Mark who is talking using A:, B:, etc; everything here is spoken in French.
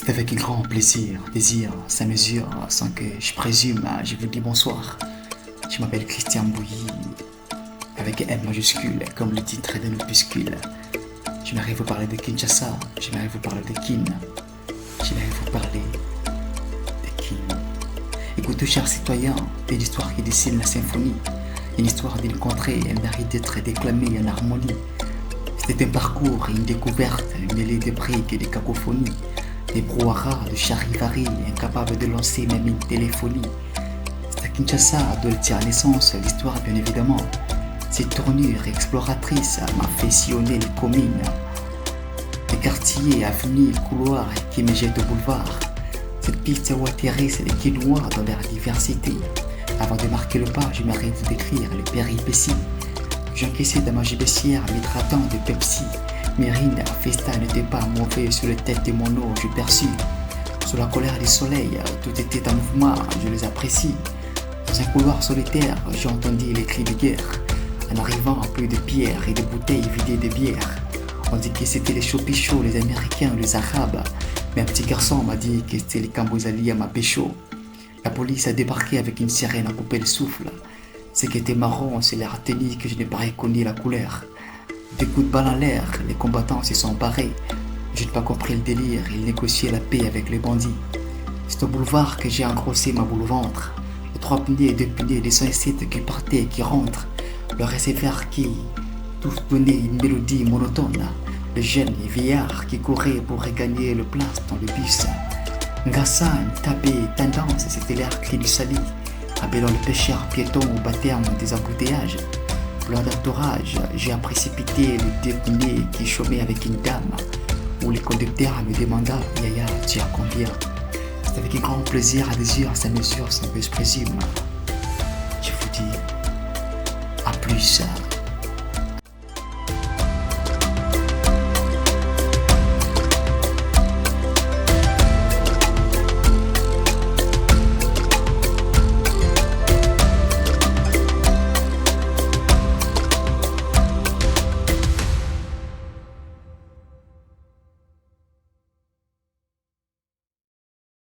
A: C'est avec un grand plaisir, désir, sans mesure, sans que je présume, je vous dis bonsoir. Je m'appelle Christian Bouilly, avec un M majuscule, comme le titre d'un opuscule. J'aimerais vous parler de Kinshasa, j'aimerais vous parler de Kin, j'aimerais vous parler de Kin. Écoutez, chers citoyens, une histoire qui dessine la symphonie, une histoire d'une contrée, elle mérite d'être déclamée en harmonie. C'était un parcours et une découverte, mêlée de briques et de cacophonies, des brouhaha, de charivari, incapables de lancer même une téléphonie. C'est à Kinshasa d'où elle tire naissance, l'histoire bien évidemment. Cette tournure exploratrice m'a fait sillonner les communes, les quartiers, avenues, couloirs qui me jettent au boulevard. Cette piste où atterrissent les Kinois dans leur diversité. Avant de marquer le pas, j'aimerais vous décrire les péripéties. J'encaissais dans ma gibecière m'hydratant de Pepsi. Mérine, Festa n'était pas mauvais sur la tête de mon eau, je perçus. Sous la colère du soleil, tout était en mouvement, je les apprécie. Dans un couloir solitaire, j'ai entendu les cris de guerre. En arrivant, plus de pierres et de bouteilles vidées de bière. On dit que c'était les chopichos, les Américains, les Arabes. Mais un petit garçon m'a dit que c'était les Cambozaliens à pécho. La police a débarqué avec une sirène à couper le souffle. Ce qui était marrant, c'est la retenue que je n'ai pas reconnu la couleur. Des coups de balle en l'air, les combattants se sont barrés. Je n'ai pas compris le délire, ils négociaient la paix avec les bandits. C'est au boulevard que j'ai engrossé ma boule au ventre. Les 3 pneus et 2 pneus, les 107 qui partaient et qui rentrent. Le réservoir qui tous donnaient une mélodie monotone. Le jeune et vieillard qui couraient pour regagner le place dans le bus. Ngassa, Tabé, tendance, c'était l'air cri du Sali. Appelant le pêcheur piéton au bas terme des embouteillages. Plein d'entourage, j'ai précipité le détenu qui chômait avec une dame. Où le conducteur me demanda, Yaya, tu as combien? C'est avec un grand plaisir à désir, sa mesure, sans que je présume. Je vous dis, à plus.